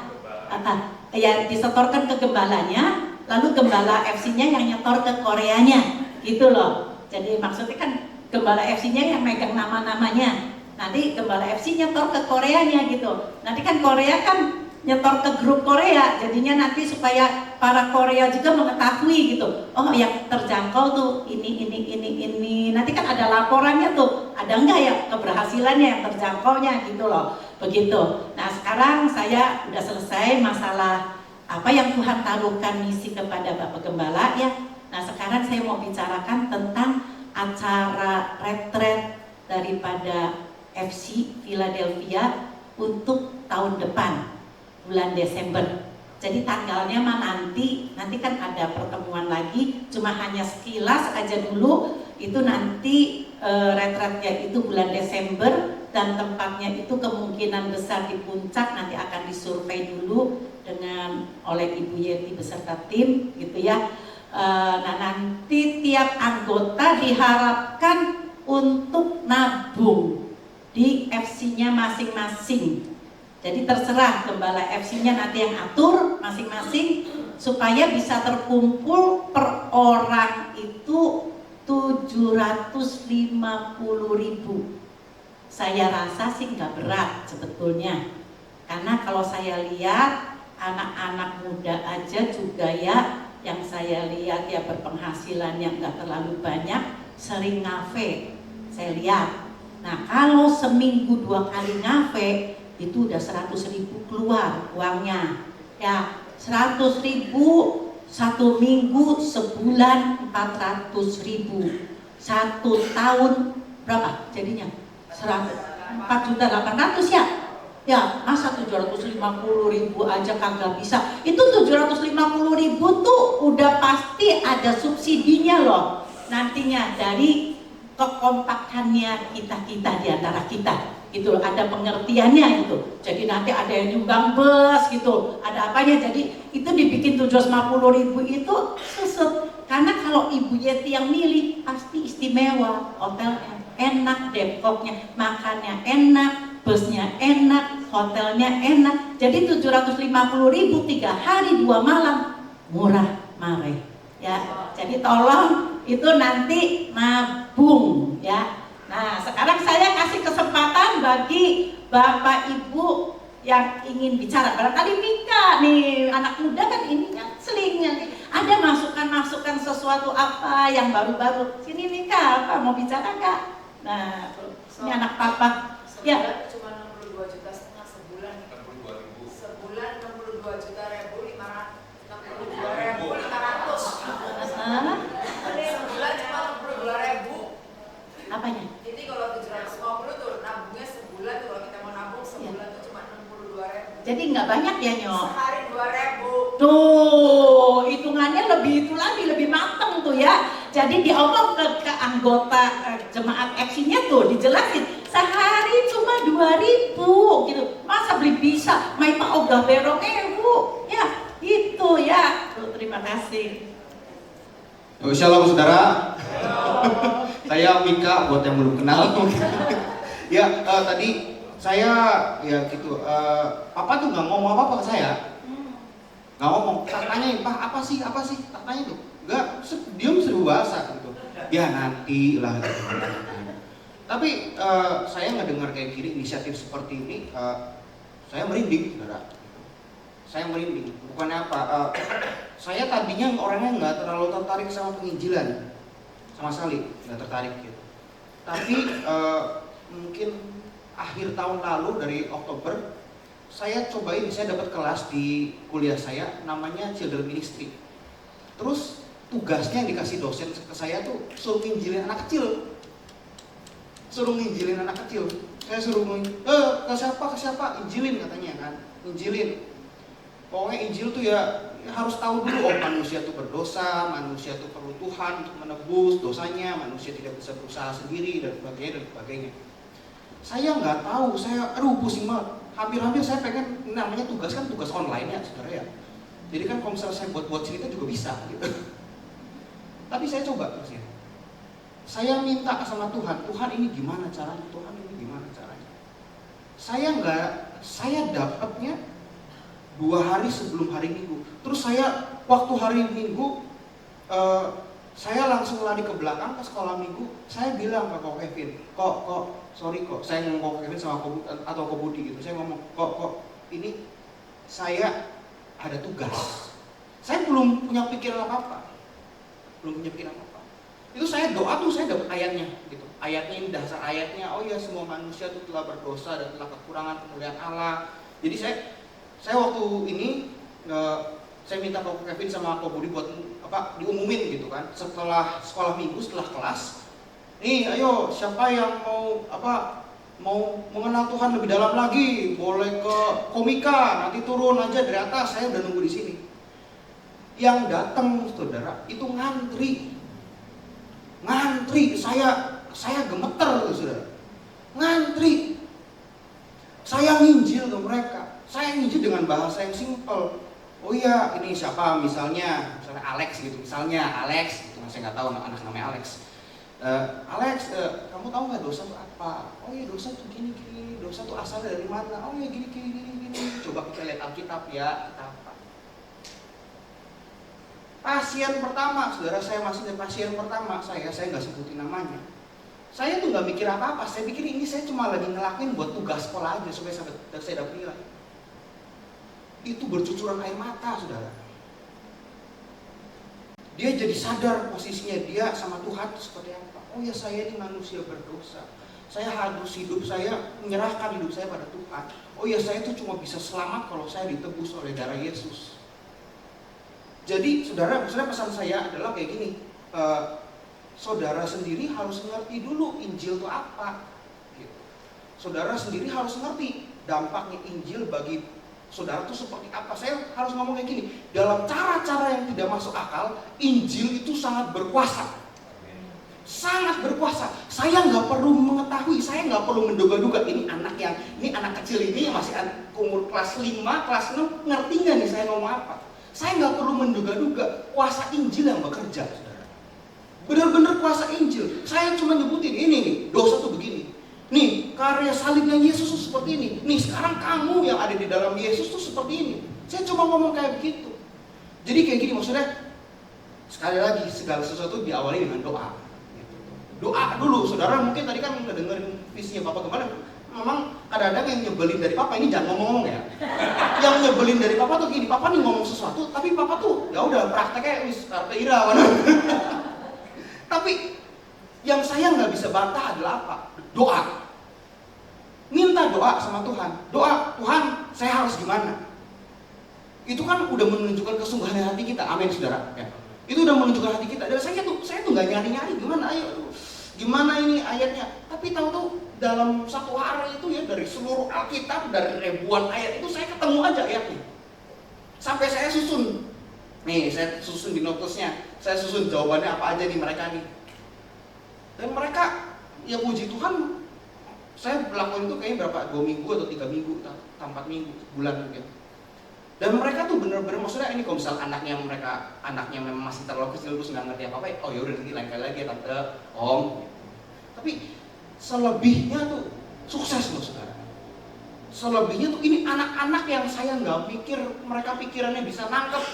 Speaker 2: Ya disetorkan ke gembalanya, lalu gembala FC-nya yang nyetor ke Koreanya, gitu loh. Jadi maksudnya kan gembala FC-nya yang megang nama-namanya, nanti gembala FC nyetor ke Koreanya gitu. Nanti kan Korea kan nyetor ke grup Korea, jadinya nanti supaya para Korea juga mengetahui gitu. Oh yang terjangkau tuh ini. Nanti kan ada laporannya tuh, ada enggak ya keberhasilannya yang terjangkaunya gitu loh. Begitu. Nah sekarang saya udah selesai masalah apa yang Tuhan taruhkan misi kepada Bapak Gembala ya. Nah sekarang saya mau bicarakan tentang acara retret daripada FC Philadelphia untuk tahun depan, bulan Desember. Jadi tanggalnya mah nanti kan ada pertemuan lagi, cuma hanya sekilas aja dulu. Itu nanti retretnya itu bulan Desember, dan tempatnya itu kemungkinan besar di Puncak, nanti akan disurvei dulu oleh Ibu Yeti beserta tim gitu ya. Nah nanti tiap anggota diharapkan untuk nabung di FC-nya masing-masing. Jadi terserah gembala FC-nya nanti yang atur masing-masing supaya bisa terkumpul per orang itu 750.000. Saya rasa sih nggak berat sebetulnya, karena kalau saya lihat anak-anak muda aja juga ya, yang saya lihat ya berpenghasilan yang nggak terlalu banyak, sering ngafe saya lihat. Nah kalau seminggu 2 kali ngafe itu udah 100.000 keluar uangnya ya. 100.000 satu minggu, sebulan 400.000, 1 tahun berapa jadinya? 4.800.000 ya. Ya masa 750.000 aja kagak bisa. Itu 750.000 tuh udah pasti ada subsidinya loh nantinya dari kekompakannya kita di antara kita gitu loh, ada pengertiannya gitu. Jadi nanti ada yang nyumbang bus gitu, ada apanya, jadi itu dibikin 750.000 itu suset. Karena kalau Ibu Yeti yang milih pasti istimewa, hotelnya enak, Depoknya makannya enak, busnya enak, hotelnya enak. Jadi 750.000 3 hari 2 malam murah mare ya. Jadi tolong itu nanti nabung ya. Nah sekarang saya kasih kesempatan bagi Bapak Ibu yang ingin bicara. Barangkali Mika nih, anak muda kan ini kan selingnya nih, ada masukan-masukan sesuatu apa yang baru-baru. Sini Mika, apa mau bicara Kak? Nah ini anak papa ya.
Speaker 4: Cuma 62,5 juta sebulan. 62.000. Sebulan 62.500. Sebulan cuma 62.000.
Speaker 2: Apanya?
Speaker 4: Ini kalau 750 tuh nabungnya sebulan tuh, kalau kita mau nabung sebulan tuh cuma 62.000.
Speaker 2: Jadi nggak banyak ya Nyok?
Speaker 4: Sehari 2.000.
Speaker 2: Tuh, hitungannya lebih itu lagi, lebih matang tuh ya. Jadi diomong ke anggota jemaat FC-nya tuh dijelasin sehari cuma 2.000 gitu. Masa beli bisa? Main mah ogah berong ya itu ya. Tuh, terima kasih.
Speaker 5: Shalom saudara. Saya Mika buat yang belum kenal. Ya tadi saya ya gitu. Papa tuh nggak ngomong apa-apa ke saya. Nggak ngomong, tak tanyain, Pak apa sih, tak tanya tuh, nggak, diam seribu bahasa gitu. Ya nanti lah gitu. Tapi saya nggak dengar kayak gini, inisiatif seperti ini, saya merinding, saudara. Saya merinding, bukannya apa, saya tadinya orangnya nggak terlalu tertarik sama penginjilan, sama sekali nggak tertarik gitu. Tapi mungkin akhir tahun lalu dari Oktober, saya cobain, saya dapat kelas di kuliah saya namanya Children Ministry. Terus tugasnya yang dikasih dosen ke saya tuh suruh nginjilin anak kecil. Saya suruh ke siapa injilin katanya kan, injilin. Pokoknya injil tuh ya harus tahu dulu, oh manusia tuh berdosa, manusia tuh perlu Tuhan untuk menebus dosanya, manusia tidak bisa berusaha sendiri dan sebagainya. Saya nggak tahu, saya pusing banget. Hampir-hampir saya pengen, namanya tugas kan tugas online ya saudara ya. Jadi kan kalau misalnya saya buat cerita juga bisa gitu. Tapi saya coba terus ya. Saya minta sama Tuhan, Tuhan ini gimana caranya? Saya dapatnya 2 hari sebelum hari Minggu. Terus saya waktu hari Minggu, saya langsung lari ke belakang ke sekolah Minggu. Saya bilang ke Kok Kevin, saya ngomong Kok Kevin sama Kok Budi gitu. Saya ngomong, kok ini saya ada tugas. Saya belum punya pikiran apa-apa. Itu saya doa tuh, saya dapat ayatnya gitu. Ayatnya ini dasar ayatnya, oh ya semua manusia itu telah berdosa dan telah kekurangan kemuliaan Allah. Jadi saya waktu ini saya minta Kok Kevin sama Kok Budi buat diumumin gitu kan. Setelah sekolah Minggu, setelah kelas, nih ayo siapa yang mau mengenal Tuhan lebih dalam lagi, boleh ke Komika, nanti turun aja dari atas, saya udah nunggu di sini. Yang datang saudara itu ngantri, saya gemeter saudara, ngantri. Saya nginjil ke mereka, saya nginjil dengan bahasa yang simpel. Oh iya, ini siapa misalnya Alex gitu, saya nggak tahu anak namanya Alex. Alex, kamu tahu nggak dosa itu apa? Oh iya, dosa tuh gini, dosa tuh asalnya dari mana? Oh iya gini. Coba kita lihat Alkitab ya, apa? Pasien pertama, saudara, saya masih di pasien pertama, saya nggak sebutin namanya. Saya tuh nggak mikir apa-apa, saya pikir ini saya cuma lagi ngelakuin buat tugas sekolah aja supaya saya dapat nilai. Itu bercucuran air mata, saudara. Dia jadi sadar posisinya dia sama Tuhan seperti apa. Oh ya, saya ini manusia berdosa. Saya harus hidup saya, menyerahkan hidup saya pada Tuhan. Oh ya, saya itu cuma bisa selamat kalau saya ditebus oleh darah Yesus. Jadi saudara pesan saya adalah kayak gini. Saudara sendiri harus ngerti dulu Injil itu apa. Saudara sendiri harus ngerti dampaknya Injil bagi saudara itu seperti apa. Saya harus ngomong kayak gini, dalam cara-cara yang tidak masuk akal, Injil itu sangat berkuasa. Sangat berkuasa. Saya nggak perlu mengetahui, saya nggak perlu menduga-duga ini anak kecil ini masih umur kelas 5, kelas 6, ngerti nggak nih saya ngomong apa. Saya nggak perlu menduga-duga, kuasa Injil yang bekerja, saudara. Benar-benar kuasa Injil. Saya cuma nyebutin ini nih, dosa tuh begini. Nih, karya salibnya Yesus tuh seperti ini. Nih, sekarang kamu yang ada di dalam Yesus tuh seperti ini. Saya cuma ngomong kayak begitu. Jadi kayak gini maksudnya, sekali lagi segala sesuatu diawali dengan doa. Doa dulu, saudara mungkin tadi kan udah dengerin visinya Bapak kemarin. Memang kadang-kadang yang nyebelin dari Papa ini jangan ngomong-ngomong ya. Yang nyebelin dari Papa tuh gini, Papa nih ngomong sesuatu, tapi Papa tuh ya udah prakteknya wis karpe ira mana. Tapi yang saya nggak bisa bantah adalah apa? Doa. Minta doa sama Tuhan. Doa, Tuhan, saya harus gimana? Itu kan udah menunjukkan kesungguhan hati kita. Amin, saudara. Ya. Itu udah menunjukkan hati kita. Dan saya tuh nggak nyari-nyari gimana. Ayo, gimana ini ayatnya? Tapi tahu-tahu dalam satu hari itu ya, dari seluruh Alkitab, dari ribuan ayat itu saya ketemu aja ayatnya. Sampai saya susun, nih saya susun di notusnya, saya susun jawabannya apa aja nih mereka nih. Dan mereka, ya puji Tuhan, saya melakukan itu kayaknya berapa, 2 minggu atau 3 minggu, 4 minggu, bulan mungkin. Dan mereka tuh bener-bener, maksudnya ini kalau misal anaknya memang masih terlalu kecil terus nggak ngerti apa-apa, oh yaudah nanti lain kali lagi ya tante, om. Tapi selebihnya tuh sukses loh saudara. Selebihnya tuh ini anak-anak yang saya nggak pikir mereka pikirannya bisa nangkep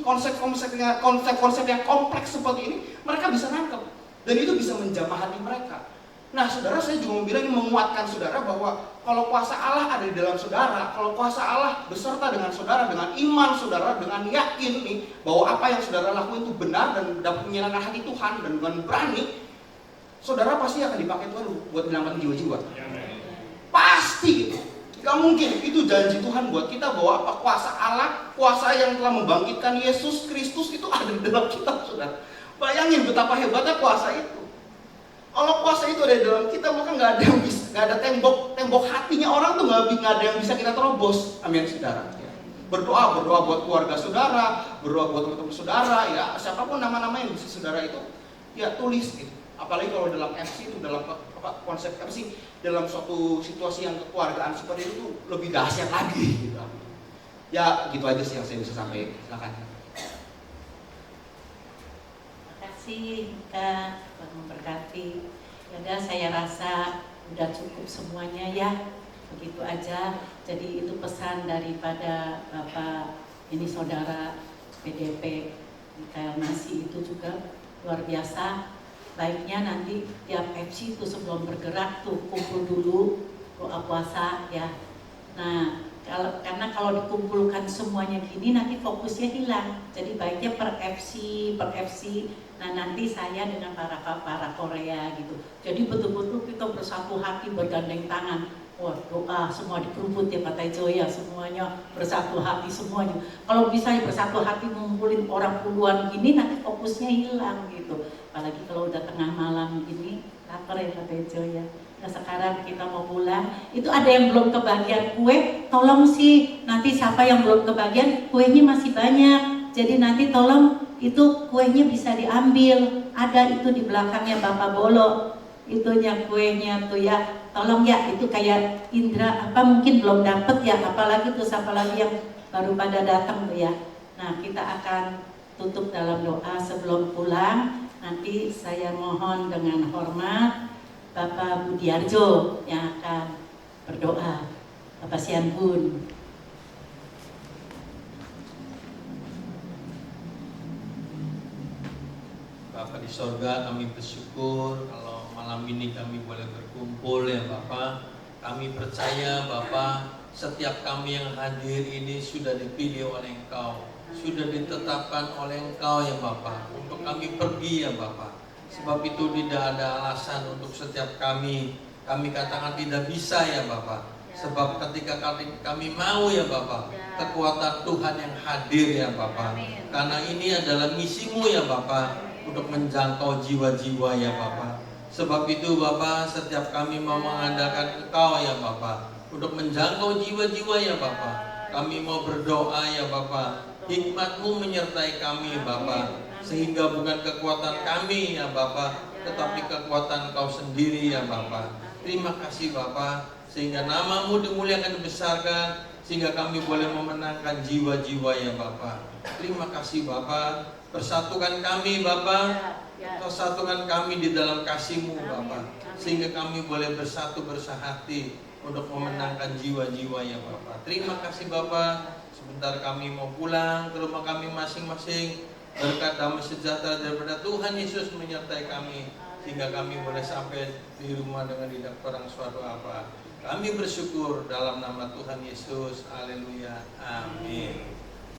Speaker 5: konsep-konsep yang kompleks seperti ini, mereka bisa nangkep dan itu bisa menjamah hati mereka. Nah saudara, saya juga mau bilang, menguatkan saudara bahwa kalau kuasa Allah ada di dalam saudara, kalau kuasa Allah beserta dengan saudara, dengan iman saudara, dengan yakin nih bahwa apa yang saudara lakukan itu benar dan dapat menyenangkan hati Tuhan, dan dengan berani, saudara pasti akan dipakai Tuhan buat menyelamatkan jiwa-jiwa. Pasti gitu. Gak mungkin, itu janji Tuhan buat kita bahwa apa, kuasa Allah, kuasa yang telah membangkitkan Yesus Kristus itu ada di dalam kita saudara. Bayangin betapa hebatnya kuasa itu. Kalau kuasa itu ada di dalam kita, maka nggak ada tembok hatinya orang tuh nggak ada yang bisa kita terobos. Amin saudara. Berdoa buat keluarga saudara, berdoa buat teman-teman saudara, ya siapapun nama-nama yang bisa saudara itu, ya tulis gitu. Apalagi kalau dalam FC itu, dalam konsep FC, dalam suatu situasi yang kekeluargaan seperti itu tuh lebih dahsyat lagi gitu. Ya gitu aja sih yang saya bisa sampaikan. Silakan.
Speaker 2: Terima kasih Kak, Tuhan memberkati. Ya, saya rasa udah cukup semuanya ya, begitu aja. Jadi itu pesan daripada Bapak ini saudara PDP Mikael Nasi itu juga luar biasa. Baiknya nanti tiap FC itu sebelum bergerak tuh kumpul dulu doa puasa ya. Nah karena kalau dikumpulkan semuanya gini nanti fokusnya hilang. Jadi baiknya per FC. Nah nanti saya dengan para Korea gitu. Jadi betul-betul kita bersatu hati, bergandeng tangan. Wah doa semua dikerubut ya Pak Tejo ya, semuanya bersatu hati semuanya. Kalau bisa bersatu hati ngumpulin orang puluhan gini nanti fokusnya hilang gitu. Apalagi kalau udah tengah malam gini, lapar ya Pak Tejo ya. Nah sekarang kita mau pulang, itu ada yang belum kebagian kue, tolong sih nanti siapa yang belum kebagian, kuenya masih banyak. Jadi nanti tolong itu kuenya bisa diambil, ada itu di belakangnya Bapak Bolo, itunya kuenya tuh ya, tolong ya, itu kayak Indra apa mungkin belum dapet ya, apalagi yang baru pada datang tuh ya. Nah kita akan tutup dalam doa sebelum pulang. Nanti saya mohon dengan hormat Bapak Budiarjo yang akan berdoa. Bapak Sian Bun.
Speaker 6: Bapa di sorga, kami bersyukur kalau malam ini kami boleh berkumpul ya Bapak. Kami percaya Bapak, setiap kami yang hadir ini sudah dipilih oleh Engkau, sudah ditetapkan oleh Engkau ya Bapak, untuk kami pergi ya Bapak. Sebab itu tidak ada alasan untuk setiap kami katakan tidak bisa ya Bapak. Sebab ketika kami mau ya Bapak, kekuatan Tuhan yang hadir ya Bapak. Karena ini adalah misimu ya Bapak, untuk menjangkau jiwa-jiwa ya Bapak. Sebab itu Bapak, setiap kami mau mengandalkan Engkau ya Bapak, untuk menjangkau jiwa-jiwa ya Bapak. Kami mau berdoa ya Bapak, hikmat-Mu menyertai kami Bapak, sehingga bukan kekuatan kami ya Bapak, tetapi kekuatan Engkau sendiri ya Bapak. Terima kasih Bapak, sehingga nama-Mu dimuliakan, dibesarkan, sehingga kami boleh memenangkan jiwa-jiwa ya Bapak. Terima kasih Bapak. Persatukan kami Bapak, persatukan kami di dalam kasih-Mu Bapak, sehingga kami boleh bersatu bersahati untuk memenangkan jiwa-jiwa ya Bapak. Terima kasih Bapak. Sebentar kami mau pulang ke rumah kami masing-masing. Berkat damai sejahtera daripada Tuhan Yesus menyertai kami, sehingga kami boleh sampai di rumah dengan tidak kurang suatu apa. Kami bersyukur dalam nama Tuhan Yesus. Haleluya. Amin.